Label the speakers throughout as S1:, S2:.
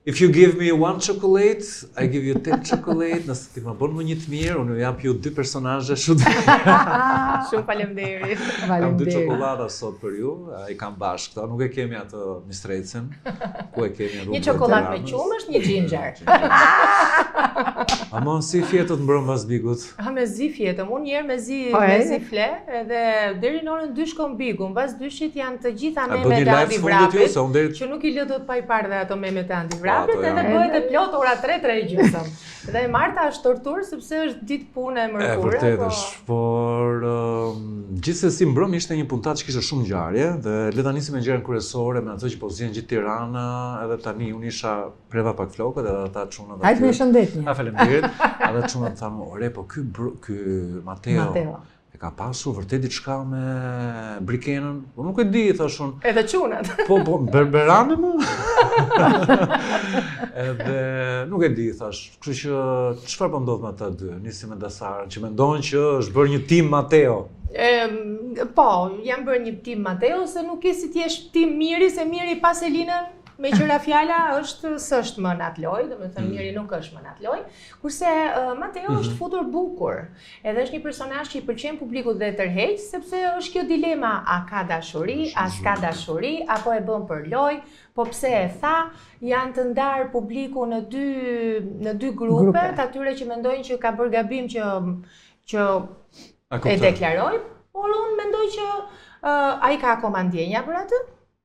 S1: If you give me 1 chocolate, I give you 10 chocolate. Nëse ti më bën më një të mirë, unë ju jap ju 2 personazhe shumë.
S2: Shumë faleminderit.
S1: Kam 2 çokolada sot për ju, I kam bashkë këto. Nuk e kemi atë mistrecën. Ku e kemi rrugën?
S2: Një çokoladë me qumë është një ginger.
S1: Ama si fjetët mbrëm pas bigut?
S2: Me zi fjetëm, unë njerë me zi fle, edhe deri në orën 2 shkon bigu, mbas 2-shit janë të gjitha meme të Andi Vrapit, që nuk I lë dot pa I parë dhe ato meme të Andi Vrapit, edhe bëhet e plot ora 3:30. Dhe e marta është tortur sepse është ditë pune e mërkurë.
S1: Vërtet është, por gjithsesi mbrëm ishte një puntat që kishte shumë ngjarje dhe le ta nisim me ngjarjen kryesore me ato që po zgjen gjithë Tirana, edhe tani unë isha preva pak flokët edhe ata çunat.
S3: Hajde me shëndetje.
S1: Faleminderit. Ata çunat thanë, "Ore, po ky Mateo e ka pasur vërtet diçka me Brikenën?" Po nuk e di, thashun.
S2: Edhe çunat.
S1: Po, berberani më. Edhe nuk e di, thash. Kështu që çfarë po ndodh me ata dy? Nisim me Dasarën që mendojnë që është bërë një tim Mateo.
S2: Po, jam bërë një tim Mateo, se nuk e si t'jesh tim Miri, se Miri pas Elinën, me qëra fjala s'është më natë loj, dhe me thënë Miri nuk është më natë loj, kurse Mateo është futur bukur, edhe është një personazh që I pëlqen publikut dhe tërheq, sepse është kjo dilema, a ka dashuri, a s'ka dashuri, apo e bën për loj, po pse e tha, janë të ndarë publiku në dy grupe, të atyre që mendojnë që ka bërë gabim që e deklaroj, por unë mendoj që ai ka akoma ndjenja për atë,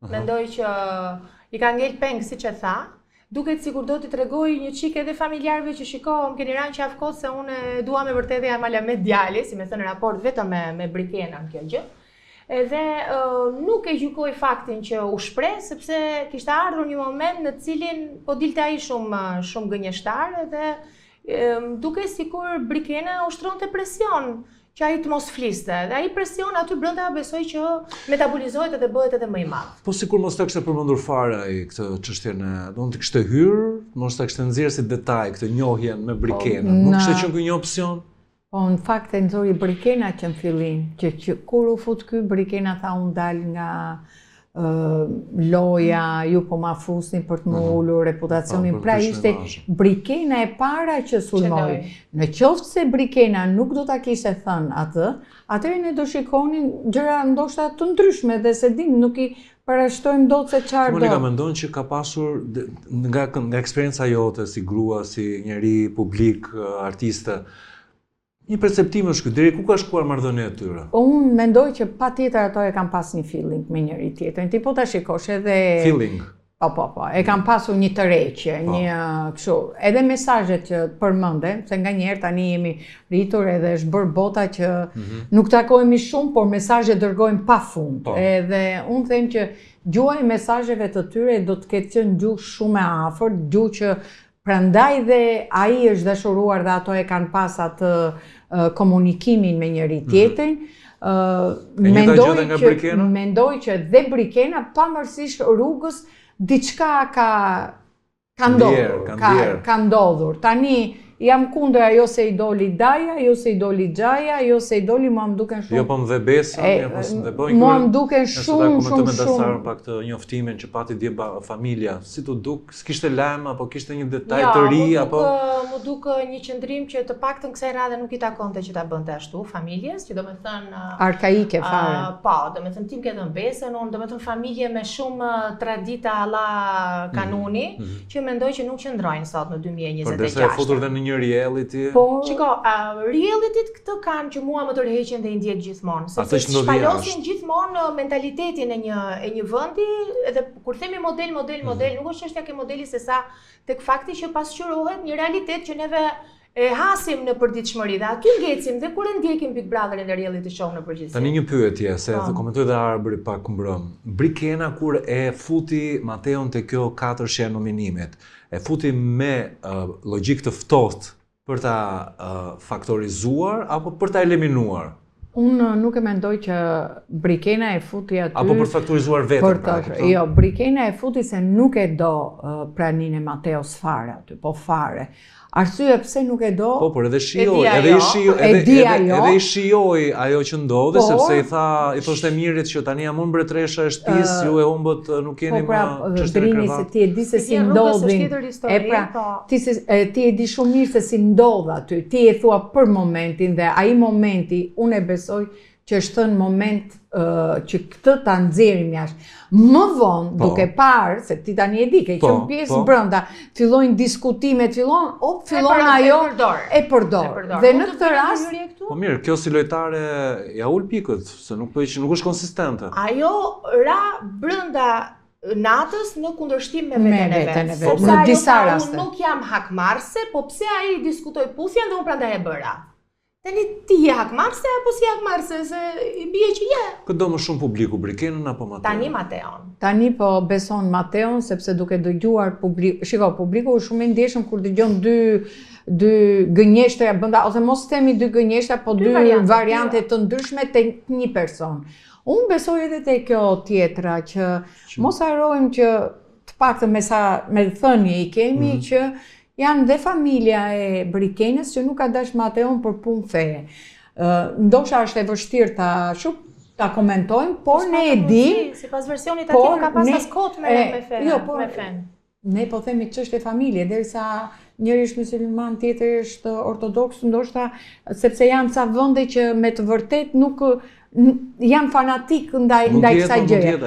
S2: mendoj që I ka ngel peng si që tha, duket sikur do t'i tregoj një qik edhe familjarve që shiko, më keni ranë qaf kohë se unë dua me vërtet e jam me djali, si me thënë raport vetëm me Brikenën kjo gjë. Edhe nuk e gjykoj faktin që u shpreh, sepse kishte ardhur një moment në cilin po dilte ai shumë gënjeshtar, edhe duke sikur Brikena ushtronte presion që ai të mos fliste, dhe ai presion aty brenda besoj që metabolizohet edhe bëhet edhe më I madh.
S1: Po sikur mos ta kishte përmendur fare ai këtë çështjen do të kishte hyrë, mos ta kishte nxjerrë si detaj këtë njohjen me Brikenën. Nuk kishte qenë ky një opsion.
S3: Po në fakt e nxori Brikena që në fillim, që kur u fut ky Brikena tha unë dal nga loja, ju po ma fusni për të më ullur reputacionin, pra ishte Brikena e para që sulmoi. Në qoftë se Brikena nuk do ta kishte thënë atë, atëherë ne do shikonin gjëra ndoshta të ndryshme dhe se dim nuk I parashtojmë dot se çfarë do.
S1: Monika mendon që ka pasur nga eksperienca jote si grua, si njeri publik, artiste, një perceptim është deri ku ka shkuar marrëdhënia e tyre?
S3: Unë mendoj që patjetër ato e kanë pas një feeling me njëri tjetrin. Ti po ta shikosh edhe
S1: feeling.
S3: Po, e kanë pasur një tërheqje, një kështu. Edhe mesazhet që përmendem, se nganjëherë tani jemi rritur edhe është bërë bota që nuk takohemi shumë, por mesazhet dërgojmë pafund. Edhe unë them që gjuha e mesazheve të tyre do të ketë qenë gjuhë shumë e afërt, gjuhë që prandaj dhe ai është dashuruar dhe ato e kanë pas atë komunikimin me njëri tjetrin. Mendoj që dhe Brikena pavarësisht rrugës diçka ka ndodhur. Tani jam kundër ajo se I doli Daja, jo se I doli Xhaja, jo se I doli mua më duken shumë.
S1: Jo po më dhe Besa,
S3: mua më duken shumë
S1: me Dasarën pak të njoftimin që pati dje familja. Si tu duk, s'kishte lajm apo kishte një detaj të ri apo
S2: mu duk një qëndrim që të paktën kësaj radhe nuk I takonte që ta bënte ashtu familjes, që domethënë
S3: arkaike fare.
S2: Po, domethënë tim ke dhënë Besën, unë domethënë familje me shumë tradita alla kanuni, që mendoj që nuk qëndrojnë sot në 2026.
S1: Por desa e futur dhe në një reality.
S2: Po, shiko, realityt këtë kanë që mua më tërheqin dhe I ndjek gjithmonë, sepse shpalosin gjithmonë mentalitetin e një vendi, edhe kur themi model, nuk është çështja ke modeli se sa tek fakti që pasqyrohet një realitet që neve e hasim në përditshmëri dhe aty ngecim dhe kur e ndjekim Big Brotherin dhe reality show në përgjithësi.
S1: Tani një pyetje, se të komentoj dhe Arbëri pak mbrëm. Brikena kur e futi Mateon te kjo 4 nominimit, e futi me logjik të ftohtë për ta faktorizuar apo për ta eliminuar?
S3: Unë nuk e mendoj që Brikena e futi aty
S1: apo për të faktorizuar vetëm.
S3: Jo, Brikena e futi se nuk e do praninë e Mateos fare aty, po fare. Arsye pse nuk e do.
S1: Po, por edhe shijoj,
S3: edhe
S1: i shijoj ajo që ndodhi, sepse i thoshte Mirit që tani jam unë mbretresha e shtëpisë, ju e humbët nuk keni më çështje
S3: Drini, se ti e di se si ndodhin. Ti e di shumë mirë se si ndodh aty. Ti e thua për momentin dhe ai momenti unë e besoj që është thënë moment që këtë ta nxjerrim jashtë. Më vonë, duke parë, se ti tani e di, ke qenë pjesë brenda, fillojnë diskutimet, fillon ajo e përdor. Dhe në këtë rast,
S1: po mirë, kjo si lojtare ja ul pikët, se nuk është konsistente.
S2: Ajo ra brenda natës në kundërshtim me veten e vet.
S3: Në disa raste.
S2: Unë nuk jam hakmarrse, po pse ai diskutoi puthjen dhe unë prandaj e bëra. Tani ti je hakmarrse apo si hakmarrse, se i bie që je.
S1: Këtë do më shumë publiku, Brikenën apo Mateon?
S2: Tani Mateon.
S3: Tani po beson Mateon, sepse duke dëgjuar publiku është shumë i ndjeshëm kur dëgjon dy gënjeshtra brenda, ose mos themi dy gënjeshtra, po dy variante të ndryshme tek një person. Unë besoj edhe te kjo tjetra që mos harrojmë që të paktën me thënie i kemi që janë dhe familja e Brikenës që nuk ka dash Mateon për punë feje. Ndoshta është e vështirë ta komentojmë, por ne e dim,
S2: sipas versionit atij nuk ka pas askot me fen.
S3: Ne po themi çështje familje, derisa njëri është musliman, tjetri është ortodoks, ndoshta sepse janë ca vende që me të vërtet nuk janë fanatik ndaj kësaj gjëje.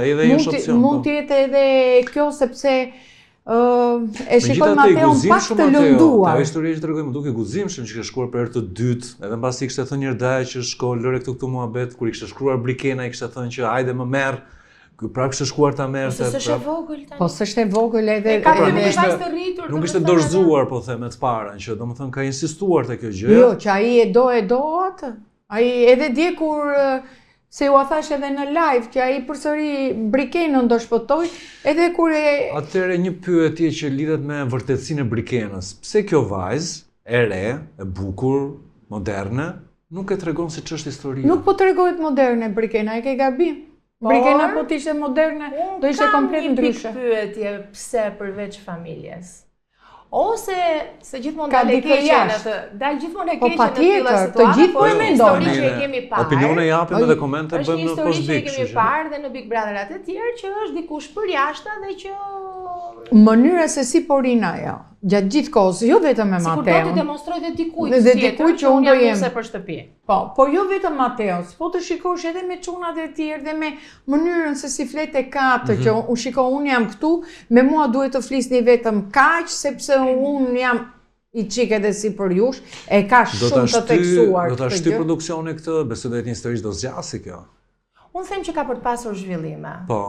S3: Mund të jetë edhe kjo sepse e shikoj Mateon pak të lënduar.
S1: Ajo histori që tregoj më duke guzimshëm që ka shkuar për herë të dytë, edhe mbasi kishte thënë një daj që shko lëre këtu muhabet, kur i kishte shkruar Brikena i kishte thënë që hajde më merr. Ky prap kishte shkuar ta merrte.
S2: Po s'është e vogël tani.
S3: Po s'është e vogël edhe
S1: nuk ishte dorëzuar, po them, me të parën, që domethënë ka insistuar te kjo gjë.
S3: Jo, që ai e do atë. Ai edhe dje kur se u thash edhe në live që ai përsëri Brikenën do shpëtoj, edhe kur
S1: Atëherë një pyetje që lidhet me vërtetësinë e Brikenës. Pse kjo vajzë e re, e bukur, moderne, nuk e tregon si ç'është historia?
S3: Nuk po tregohet moderne Brikena, e ke gabim. Brikena po të ishte moderne, do ishte komplet ndryshe.
S2: Kam një pyetje pse përveç familjes. Ose se gjithmonë dalë keqen atë, dalë gjithmonë e keqen në tilla situatë.
S3: Të gjithë po e mendojnë.
S2: Që e kemi parë.
S1: Opinione japim edhe komente bëjmë në
S2: post Big. Është një histori që e kemi parë dhe në Big Brother atë tjerë që është dikush përjashta dhe që
S3: mënyra se si po rin ajo gjatë gjithë kohës, jo vetëm me Mateon.
S2: Sikur do të demonstroj dhe dikujt që unë do jem se për shtëpi.
S3: Po jo vetëm Mateon, po të shikosh edhe me çunat e tjerë dhe me mënyrën se si flet e katë, që unë jam këtu, me mua duhet të flisni vetëm kaq, sepse unë jam i qik edhe si për jush, e ka shumë të teksuar.
S1: Do ta shty produksioni këtë, besoj do të jetë një histori që do zgjasë kjo.
S2: Unë them që ka për të pasur zhvillime.
S1: Po.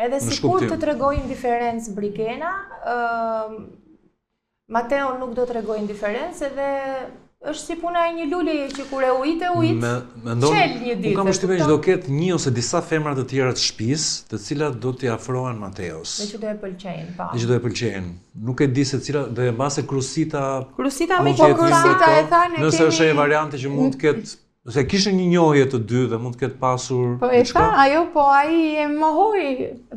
S2: Edhe sikur të tregoj indiferencë Brikena, Mateon nuk do t'rregoj indiferencë edhe është si puna e një luleje që kur e ujit, qel një ditë.
S1: Unë kam përshtypjen që do ketë një ose disa femra të tjera të shtëpisë, të cilat do t'i afrohen Mateos.
S2: Dhe që do e pëlqejnë, po.
S1: Dhe që do e pëlqejnë. Nuk e di se cila do e mbase Krusita.
S2: Krusita me që Krusita e thanë.
S1: Nëse është një variante që mund të ketë. Ose kishte një njohje të dy dhe mund të ketë pasur.
S3: Po e tha ajo, po ai e mohoi.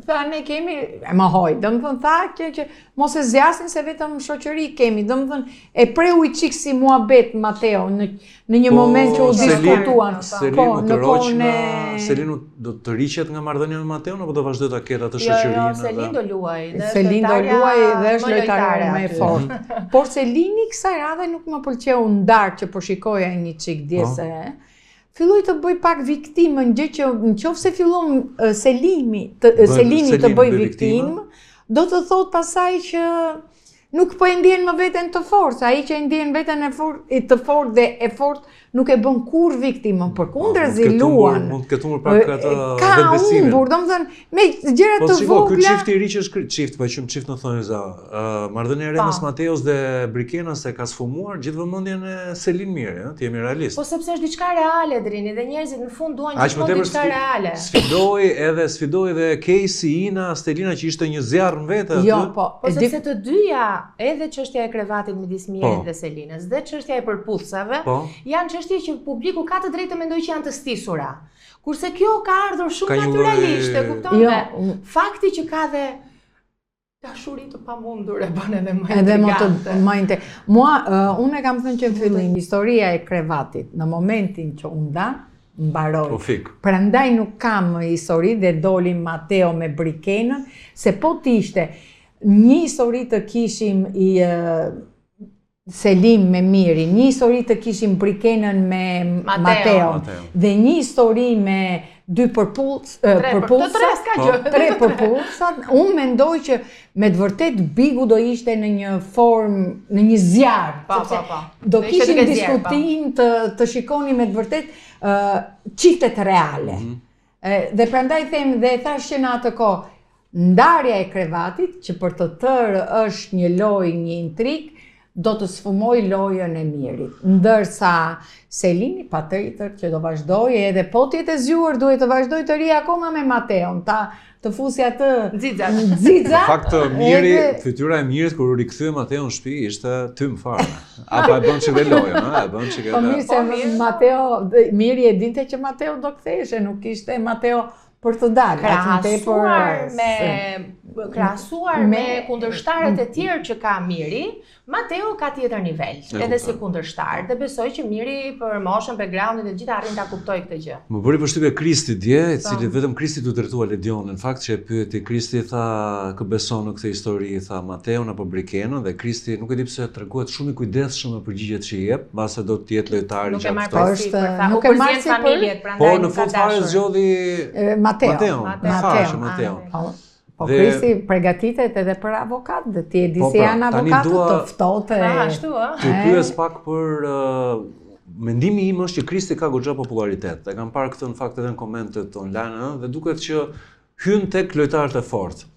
S3: Tha ne kemi e mohoi. Domethënë tha që mos e zgjasin se vetëm shoqëri kemi. Domethënë e preu i çik si muhabet Mateo në një moment që u diskutuan.
S1: Po në kohën Selinu do të riqet nga marrëdhënia me Mateon apo do vazhdoj ta ketë atë shoqërinë?
S2: Jo, Selin do luaj.
S3: Selin do luaj dhe është lojtare më e fortë. Por Selini kësaj radhe nuk më pëlqeu ndar që po shikoja një çik djese. Filloi të bëj pak viktimën, gjë që nëse fillon Selini të bëj viktimë, do të thotë pasaj që nuk po e ndjen më veten të fortë, ai që e ndjen veten të fortë dhe e fortë nuk e bën kur viktimën, përkundërzi luan.
S1: Mund të ketë humbur pak atë vetbesimin.
S3: Ka humbur, domethënë me gjëra të vogla.
S1: Po ky çifti i ri që është çift, po qym çift në thonjza. Marrëdhënia e re mes Mateos dhe Brikenës e ka sfumuar gjithë vëmendjen e Selin mirë, të jemi realist.
S2: Po sepse është diçka reale Drini dhe njerëzit në fund duan gjithmonë diçka reale.
S1: Sfidoi edhe Casey, Ina, Stelina që ishte një zjarr në vetë aty.
S3: Jo, po
S2: sepse të dyja, edhe çështja e krevatit midis Mirit dhe Selinës dhe çështja e përputhsave, janë çështje që publiku ka të drejtë të mendojë që janë të stisura. Kurse kjo ka ardhur shumë natyralisht, e kupton? Fakti që ka dhe Dashuri të pamundur e bën edhe më
S3: Edhe
S2: intrigante.
S3: Mua, unë e kam thënë që në fillim, historia e krevatit, në momentin që unë da, mbaroj. Prandaj nuk kam histori dhe doli Mateo me Brikenën, se po t'ishte një histori të kishim i Selim me Miri, një histori të kishim Brikenën me Mateo, dhe një histori me dy përpulsa, tre përpulsa, unë mendoj që me të vërtet Bigu do ishte në një formë, në një zjarë, do kishim diskutim të shikoni me të vërtet çiftet reale. Dhe prandaj them dhe thash që në atë kohë, ndarja e krevatit, që për të tërë është një lojë, një intrik, do të sfumoj lojën e Mirit. Ndërsa Selini patjetër që do vazhdoj, edhe po t'jetë zgjuar duhet të vazhdoj të ri akoma me Mateon, të fusi atë nxixa.
S1: Në fakt Miri, fytyra e Mirit kur u rikthye Mateo në shtëpi ishte tym fare. Apo e bën çike lojën, e bën çike.
S3: Po mirë se Mateo, Miri e dinte që Mateo do kthehej, nuk ishte Mateo për të dalë.
S2: Krahasuar me kundërshtarët e tjerë që ka Miri, Mateo ka tjetër nivel, edhe si kundërshtar, dhe besoj që Miri për moshën, backgroundin e gjitha arrin ta kuptoj këtë gjë.
S1: Më bëri përshtypje Kristi dje, i cili vetëm Kristi u drejtua Ledionën. Në fakt që e pyeti Kristi, tha, kë beson në këtë histori, tha Mateon apo Brikenën, dhe Kristi nuk e di pse treguohet shumë i kujdesshëm me përgjigjet që i jep, mbase do të jetë lojtari gjatë
S2: këtij. Nuk e marr si familjet, prandaj.
S1: Po në fund fare zgjodhi Mateo.
S3: Po Kristi përgatitet edhe për avokat, dhe ti e di se janë avokatë të ftohtë.
S2: Ashtu ë.
S1: Të pyes pak për mendimi im është që Kristi ka goxha popularitet. E kam parë këtë në fakt edhe në komentet online, dhe duket që hyn tek lojtarët e fortë.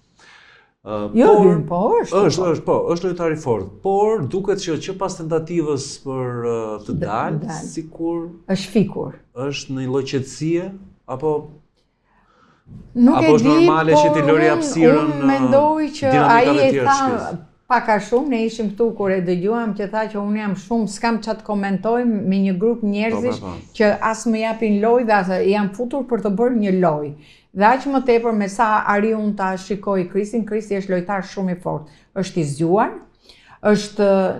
S1: Është lojtar i fortë, por duket që pas tentativës për të dalë, sikur
S3: është fikur.
S1: Është në një lloj qetësie apo
S3: nuk e di,
S1: normale që ti lëri hapësirën
S3: unë mendoj që ai e tha pak a shumë, ne ishim këtu kur e dëgjuam që tha që unë jam shumë, s'kam çat komentoj me një grup njerëzish që as më japin lojë dhe as jam futur për të bërë një lojë. Dhe aq më tepër me sa ari unë ta shikoj Kristin, Kristi është lojtar shumë i fortë. Është i zgjuar,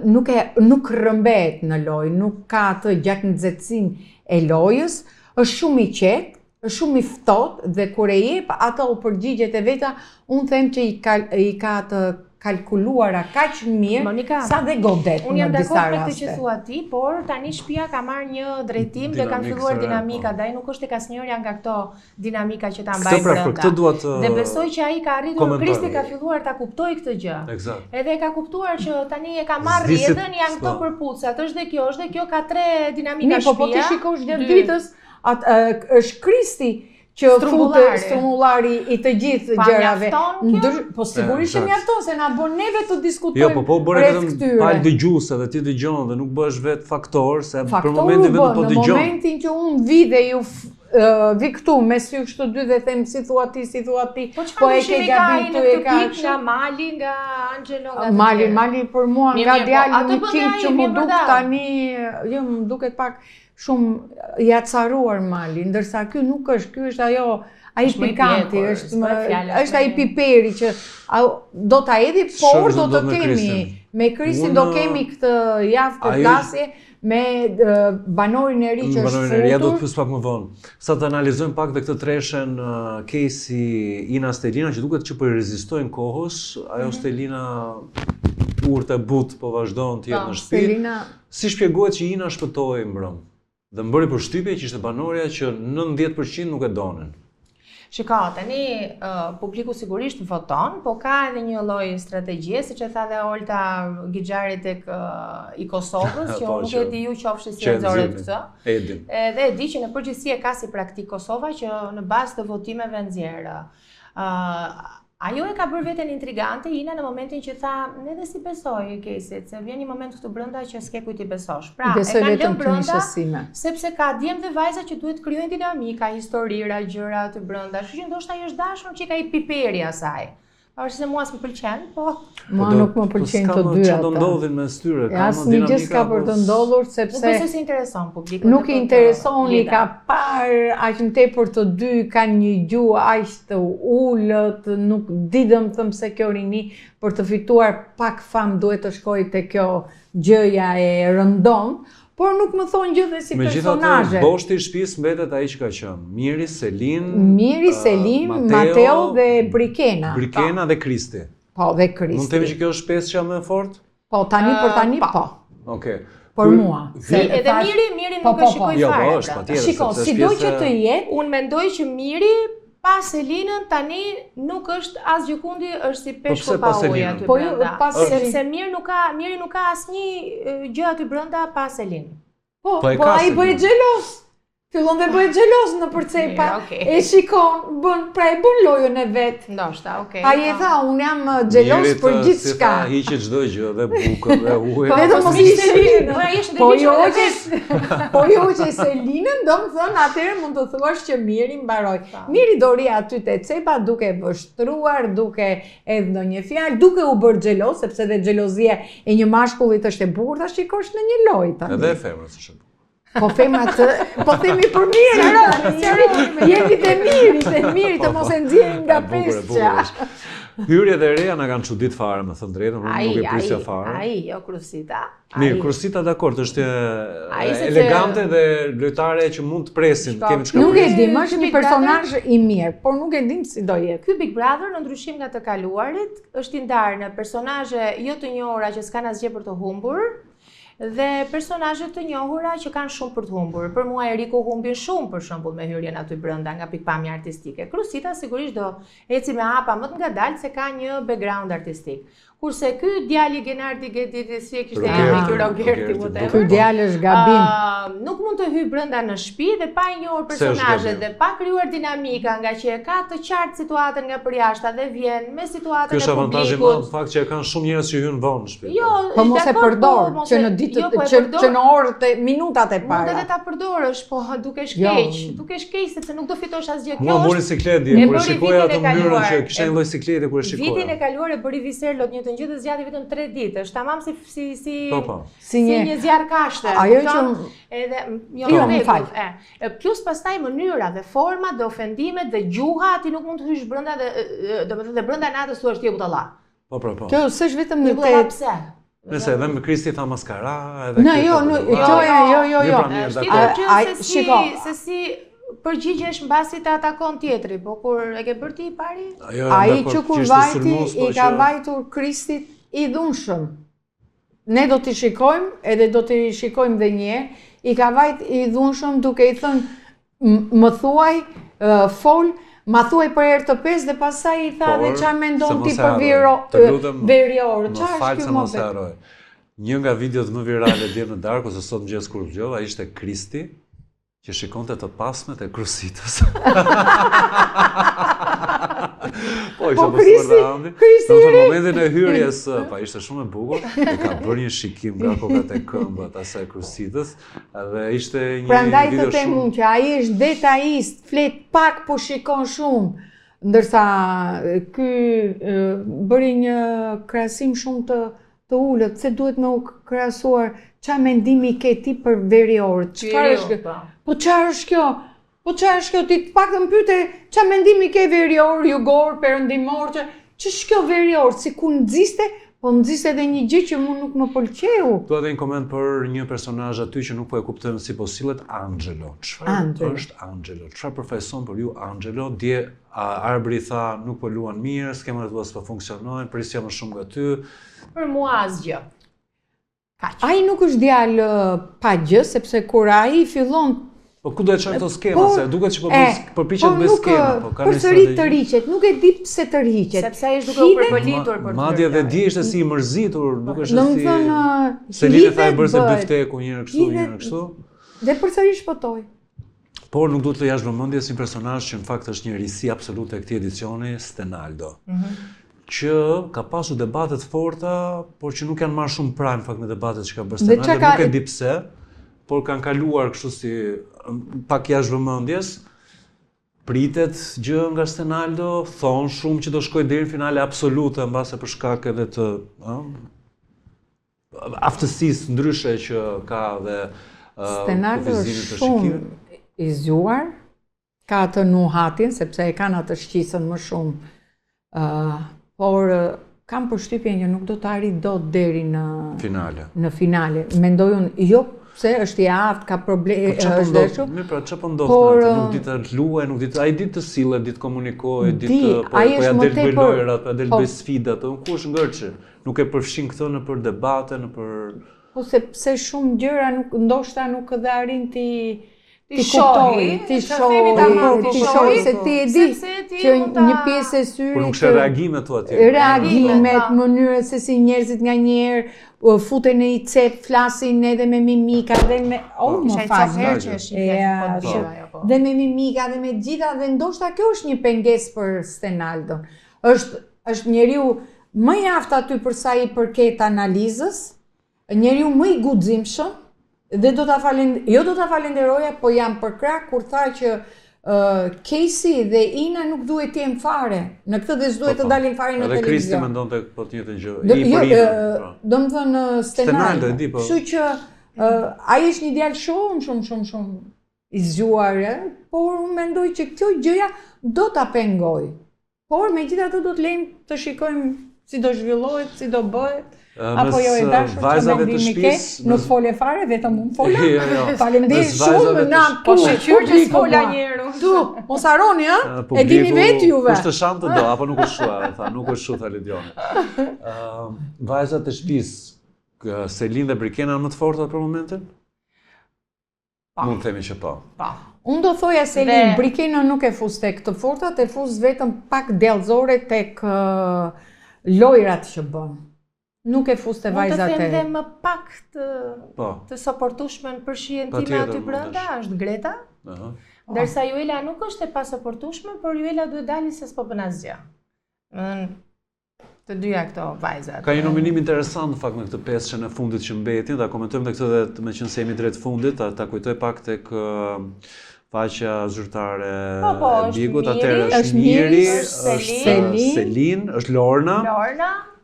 S3: nuk rrëmbet në lojë, nuk ka atë gjaknxetësinë e lojës, është shumë i qetë, është shumë i ftohtë dhe kur e jep ato përgjigjet e veta, unë them që i ka të kalkuluara kaq mirë,
S2: Monika,
S3: sa dhe godet
S2: unë jam
S3: në disa
S2: dakord me
S3: raste.
S2: këtë që thua ti, por tani shtëpia ka marrë një drejtim dhe kanë filluar dinamika, dhe ai nuk është tek asnjëria nga këto dinamika që ta mbajnë brenda. Dhe besoj që ai ka arritur, Kristi ka filluar ta kuptoj këtë gjë. Edhe e ka kuptuar që tani e ka marrë rrjedhën, janë këto përpucat, është dhe kjo ka tre dinamika shtëpia.
S3: Po ti shikosh gjatë ditës, është Kristi që futë strumullari i të gjithë gjërave. Po sigurisht që mjafton, se na bën neve të diskutojmë.
S1: Po bëre vetëm palë dëgjuese dhe ti dëgjon dhe nuk bësh vetë faktor, se për momentin vetëm po dëgjon.
S3: Në momentin që unë vi dhe ju vi këtu me sysh të dy dhe them si thua ti,
S2: po e ke gabim tu e ka nga Mali, nga Angelo, nga
S3: Mali për mua nga djalë një kik që më duk tani, jo më duket pak shumë i acaruar Mali, ndërsa ky nuk është, ky është ajo, ai pikanti, është ai piperi që do ta hedhi, por do të kemi me Kristin do kemi këtë javë përplasje me banorin e ri që është futur.
S1: Ja do të pyes pak më vonë. Sa të analizojmë pak dhe këtë treshen Kesi Ina Stelina, që duket që po i rezistojnë kohës, ajo Stelina urtë e but po vazhdon të jetë në shtëpi. Si shpjegohet që Ina shpëtoi mbrëm? Dhe më bëri përshtypje që ishte banorja që 90% nuk e donin.
S2: Shiko, tani publiku sigurisht voton, po ka edhe një lloj strategjie, siç e tha dhe Olta Gixhari tek i Kosovës, që unë nuk e di ju qofshi si e nxorët këtë. Edhe e di që në përgjithësi e ka si praktik Kosova që në bazë të votimeve nxjerr. Ajo e ka bërë veten intrigante Ina në momentin që tha, edhe si besoj Kesit, se vjen një moment këtu brenda që s'ke kujt i besosh. Pra, e kanë lënë brenda sepse ka djem dhe vajza që duhet krijojnë dinamika, historira, gjëra të brenda. Kështu që ndoshta ajo është dashur që ka i piperi asaj. Është se mua s'më pëlqen, po
S3: Mua nuk më pëlqejnë të dy
S1: ata.
S3: ata.
S1: Çfarë ndodhin me styre? Ka
S3: Asnjë gjë s'ka për të ndodhur sepse
S2: nuk besoj se intereson publikun.
S3: nuk i intereson, i ka parë aq më tepër të dy, kanë një gjuhë aq të ulët, nuk di them se kjo rini për të fituar pak famë duhet të shkojë te kjo gjëja e rëndom, por nuk më thonë gjë dhe si personazhe.
S1: Megjithatë, boshti i shtëpisë mbetet ai që ka qenë.
S3: Miri, Selin, Mateo dhe Brikena.
S1: Brikena dhe Kristi.
S3: Po, dhe Kristi.
S1: Mund të themi që kjo është peshja më e fortë?
S3: Po, tani për tani po.
S1: Okej.
S3: Për mua.
S2: Edhe Miri nuk e shikoj
S1: Jo,
S2: fare.
S1: po, është patjetër.
S3: Shiko, sido që të jetë,
S2: unë mendoj që Miri pas Selinën tani nuk është as gjikundi, është si peshku pa ujë aty brenda. Sepse Miri nuk ka asnjë gjë aty brenda pas Selinën.
S3: Po ai bëhet xhelos. Fillon dhe bëhet xhelos në përcepa. E shikon, e bën lojën e vet.
S2: Ndoshta, okay.
S3: Ai e tha, unë jam xhelos për gjithçka.
S1: Hiqet çdo gjë, dhe bukën, dhe ujin.
S3: Vetëm mos i Selinën. Po jo që Selinën, domethënë atëherë mund të thuash që Miri mbaroi. Miri do ri aty te cepa duke vështruar, duke edhe ndonjë fjalë, duke u bërë xhelos, sepse dhe xhelozia e një mashkullit është e bukur ta shikosh në një lojë tani.
S1: Edhe femrës është.
S3: Po femrat, po themi për mirë, jemi te Miri, të mos e nxjerrim nga peshqa.
S1: Hyrjet e reja na kanë çudit fare, më thënë drejtën, unë nuk e prisja fare.
S2: Ai, jo Krusita.
S1: Mirë, Krusita dakord, është elegante dhe lojtare që mund të presin, kemi çka.
S3: Nuk e dim, është një personazh i mirë, por nuk e dim si do jetë.
S2: Ky Big Brother, në ndryshim nga të kaluarit, është i ndarë në personazhe jo të njohura që s'kan asgjë për të humbur, dhe personazhe të njohura që kanë shumë për të humbur. Për mua Eriku humbin shumë për shembull me hyrjen aty brenda nga pikpamja artistike. Krusita sigurisht do eci me hapa më të ngadalë se ka një background artistik. Kurse ky djali Genardi Gediti si e kishte emrin Rogerti whatever.
S3: Ky djalë është gabim.
S2: Nuk mund të hyj brenda në shtëpi dhe pa i njohur personazhet dhe pa krijuar dinamika, nga që e ka të qartë situatën nga përjashta dhe vjen me situatën e publikut.
S1: Ky është avantazhi më në fakt që e kanë shumë njerëz që hyn vonë në shtëpi.
S2: Jo,
S3: po mos e përdor që në ditët që në orët e minutat e para.
S2: Mund edhe ta përdorësh, po dukesh keq, sepse nuk do fitosh asgjë.
S1: Mua bëri siklet dje, kur e shikoja atë mënyrën që kishte një lloj siklete kur e shikoja.
S2: Vitin e kaluar e bëri Viserlot një të ngjyrë dhe zgjati vetëm 3 ditë. Është tamam si një zjarr kashte.
S3: Ajo që
S2: edhe
S3: jo më fal.
S2: Plus pastaj mënyra dhe forma dhe ofendimet dhe gjuha, ti nuk mund të hysh brenda dhe domethënë dhe brenda natës thua ti budalla.
S1: Po.
S3: Kjo s'është vetëm në
S2: te. Pse?
S1: Nëse edhe me Kristi tha maskara, edhe
S3: jo.
S2: Se si përgjigjesh mbasi të atakon tjetri, po kur e ke bërë ti i pari?
S3: Ai që kur vajti i ka vajtur Kristit i dhunshëm. Ne do t'i shikojmë, edhe do t'i shikojmë dhe një, i ka vajt i dhunshëm duke i thënë më thuaj, fol, ma thuaj për herë të 5 dhe pastaj i tha dhe çfarë mendon ti për verior.
S1: Më falë se mos e harroj. Një nga videot më virale dje në darkë ose sot mëngjes kur dëgjova ishte Kristi që shikonte të pasmet e Krusitës. Po ishte Kristi. Në momentin e hyrjes, pa ishte shumë e bukur, e ka bërë një shikim nga kokat e këmbët asaj Krusitës, dhe ishte një video shumë.
S3: Prandaj të them unë që ai është detaist, flet pak po shikon shumë, ndërsa ky bëri një krahasim shumë të ulët, se duhet me u krahasuar çfarë mendimi ke ti për verior? Çfarë është kjo? Po çfarë është kjo? Po çfarë është kjo? Ti të paktën pyete çfarë mendimi ke verior, jugor, perëndimor, ç'është kjo verior? Si ku nxiste, po nxiste edhe një gjë që mua nuk më pëlqeu.
S1: Dua edhe një koment për një personazh aty që nuk po e kuptojmë si po sillet, Angelo. Çfarë është Angelo? Çfarë përfaqëson për ju Angelo? Dje Arbri tha nuk po luan mirë, skemat e tuaja s'po funksionojnë, prisja më shumë nga ty.
S2: Për mua asgjë.
S3: Ai nuk është djalë pa gjë, sepse kur ai fillon.
S1: Po ku do të çon këto skema, se duket që po përpiqet me skema, po
S3: përsëri të rriqet, nuk e di pse të rriqet.
S2: Sepse ai është duke u përbëlitur për të.
S1: Madje edhe di ishte si i mërzitur, nuk është si.
S3: Domethënë,
S1: Selina tha e bërë se bifteku njëherë kështu, njëherë kështu.
S3: Dhe përsëri shpotoi.
S1: Por nuk duhet të jash vëmendje si personazh që në fakt është një risi absolute e këtij edicioni, Stenaldo. Që ka pasur debate të forta, por që nuk janë marrë shumë pranë fakt me debatet që ka bërë Stenaldo, nuk e di pse, por kanë kaluar kështu si pak jashtë vëmendjes. Pritet gjë nga Stenaldo, thonë shumë që do shkojë deri në finale absolute mbase për shkak edhe të aftësisë ndryshe që ka dhe
S3: Stenaldo është shumë i zgjuar, ka atë nuhatin, sepse e kanë atë shqisën më shumë, por kam përshtypjen që nuk do të arrit dot deri në finale. Mendoj unë, jo pse është i aftë, ka probleme, është dëshu.
S1: Mirë, pra çfarë po ndodh me atë? Nuk di të luajë, nuk di të, ai di të sillet, di të komunikojë, di të po ja del bëj lojrat, po del bëj sfidat, kush ngërçi. Nuk e përfshin këtë në për debate, në për
S3: po sepse shumë gjëra ndoshta nuk edhe arrin ti shohi se ti e di që një pjesë e syrit
S1: por nuk shë reagimet tu atje.
S3: Reagimet, mënyrën se si njerëzit nganjëherë futen në i cep, flasin edhe me mimika dhe me më falë. Dhe me mimika dhe me gjitha dhe ndoshta kjo është një pengesë për Stenaldon. Është njeriu më i aftë aty për sa i përket analizës, njeriu më i guximshëm. Dhe jo do ta falenderoja, po jam për krah kur tha që Casey dhe Ina nuk duhet të jenë fare. Në këtë dhe s'duhet të dalin fare në televizion.
S1: Edhe Kristi mendonte po të njëjtën gjë.
S3: Domethënë Stenaldo,
S1: po.
S3: Kështu që ai është një djalë shumë i zgjuar, por unë mendoj që kjo gjëja do ta pengoj. Por megjithatë do të lejmë të shikojmë si do zhvillohet, si do bëhet. Apo jo e dashur që mendimi ke, nuk fole fare, vetëm unë fola. Faleminderit shumë na
S2: po shqyr që s'fola njerë.
S3: Tu, mos harroni, e dini vetë juve.
S1: Kush të sham të do, apo nuk është shua, tha, nuk është shu, tha Lidioni. Vajzat e shtëpisë, Selin dhe Brikena më të forta për momentin? Mund të themi që po.
S3: Unë do thoja Selin, Brikena nuk e fus tek të fortat, e fus vetëm pak dellëzore tek lojrat që bën. Nuk e fuste vajzat e.
S2: Mund të them dhe më pak të soportueshme për shihen time aty brenda është Greta. Ndërsa Juela nuk është e pasoportueshme, por Juela duhet dalë se s'po bën asgjë. Të dyja këto vajzat.
S1: Ka një nominim interesant në fakt në këtë peshën e fundit që mbetin, ta komentojmë edhe këtë dhe meqense jemi drejt fundit, ta kujtoj pak tek faqja zyrtare e Bigut, atëherë është Miri, është Selin, është Lorna.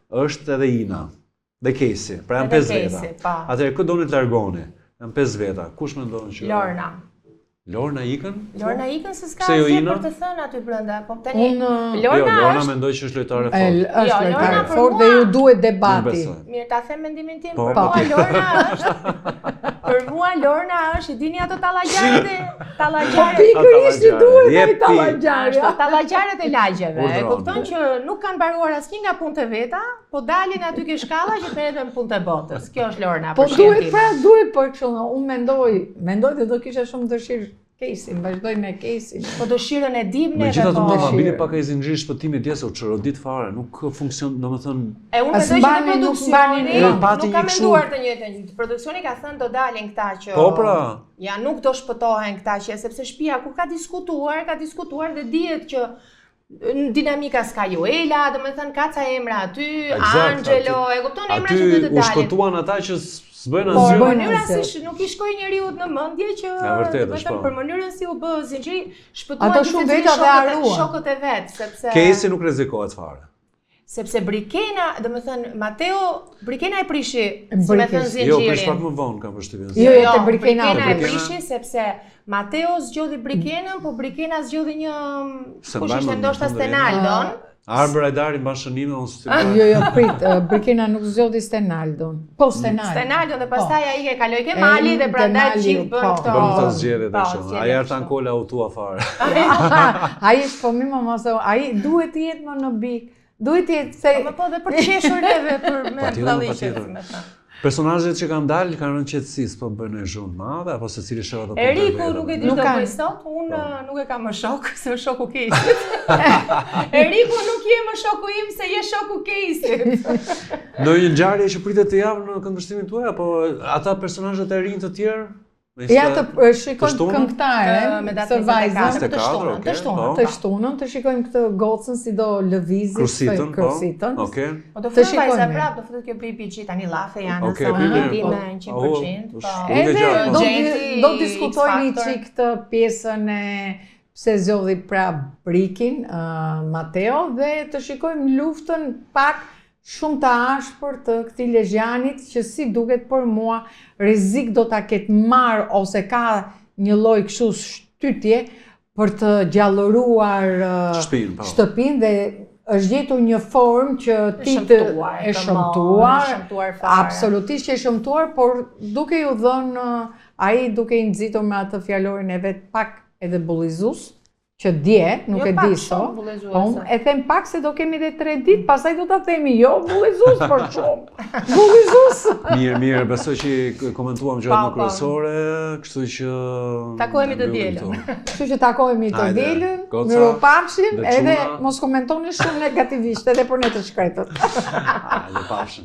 S1: Është edhe Ina dhe Casey, pra janë 5 veta. Atëherë këtë doni të largoni, janë 5 veta. Kush mendon që Lorna ikën?
S2: Lorna ikën se s'ka asgjë për të thënë aty brenda. Po tani
S1: Lorna mendoj që është lojtare fortë.
S3: Është lojtare fortë dhe ju duhet debati.
S2: Mirë, ta them mendimin tim. Për mua Lorna është, i dini ato tallagjaret.
S3: Pikërisht i duhet ai tallagjarë.
S2: Tallagjaret e lagjeve. E kupton që nuk kanë mbaruar asnjë nga punët e veta, po dalin aty ke shkalla që merret me punët e botës. Kjo është Lorna.
S3: Po duhet për kështu, unë mendoj dhe do kisha shumë dëshirë Casey, vazhdoj me Casey.
S2: Po dëshirën e dim ne.
S1: Megjithatë mund bini pak ai zinxhiri shpëtimi djes u çorodit fare, nuk funksion, domethënë.
S2: E unë mendoj që produksioni nuk ka menduar të njëjtën. Produksioni ka thënë do dalin këta që
S1: po pra.
S2: Ja nuk do shpëtohen këta që sepse shtëpia kur ka diskutuar dhe dihet që dinamika s'ka Juela, domethënë ka ca emra aty, Angelo, e kupton emra që do të dalin.
S1: Aty u shpëtuan ata që s'bën
S2: asgjë.
S1: asgjë.
S2: Po mënyra si nuk i shkoi njeriu në mendje që vetëm për mënyrën si u bë zinxhiri, shpëtuan
S3: ato shumë veta dhe haruan
S2: shokët e vet, sepse
S1: Casey nuk rrezikohet fare.
S2: Sepse Brikena, domethënë Mateo, Brikena e prishi, si më thën zinxhirin.
S1: Jo, prish pak më vonë kam përshtypjen.
S3: Jo, te Brikena
S2: e prishi sepse Mateo zgjodhi Brikenën, po Brikena zgjodhi një kush ishte ndoshta Stenaldon.
S1: Arbër Ajdari mban shënime unë s'ti.
S3: Jo, prit, Brikena nuk zgjodhi Stenaldon. Po
S2: Stenaldon dhe pastaj ai e kaloi ke Mali dhe prandaj gjithë bën këto.
S1: Bën këto zgjedhje tash. Ai Artan Kola u tua fare.
S3: Ai është po më mos, ai duhet të jetë më në bik. Duhet të jetë se
S2: po dhe për të qeshur neve për me vëllëqet, më thënë.
S1: Personazhet që kanë dalë kanë rënë qetësisë, po bëjnë një zhurmë madhe apo secili shoh ato.
S2: Eriku nuk e di çfarë bëj sot, unë nuk e kam më shok, se më shoku Casey. Eriku nuk je më shoku im se je shoku Casey.
S1: Në një ngjarje që pritet të javë në këndvështrimin tuaj apo ata personazhet e rinj të tjerë?
S3: Ja të shikojmë këngëtare, të vajzën, të shtunën, të shikojmë këtë gocën si do lëvizit, kërsitën.
S2: Po do fërë vajza prap, do fërë kjo PPG, tani lafe janë, sa unë time 100%.
S3: Edhe do diskutojnë i qik të pjesën e pse zgjodhi pra Brikin, Mateo, dhe të shikojmë luftën pak shumë të ashpër të këtij Lezhjanit, që si duket për mua rrezik do ta ketë marrë ose ka një lloj kështu shtytje për të gjallëruar shtëpinë dhe është gjetur një formë që ti e shëmtuar, absolutisht e shëmtuar, por duke ju dhënë ai duke i nxitur me atë fjalorin e vet pak edhe bullizues, që dje, nuk e di sot, e them pak se do kemi dhe 3 ditë, pastaj do ta themi jo bullizues, por shumë. Bullizues.
S1: Mirë, besoj që komentuam gjërat më kryesore, kështu që
S2: takohemi të dielën.
S3: Kështu që takohemi të dielën, mirupafshim, edhe mos komentoni shumë negativisht edhe për ne të shkretët.
S1: Hajde, pafshim.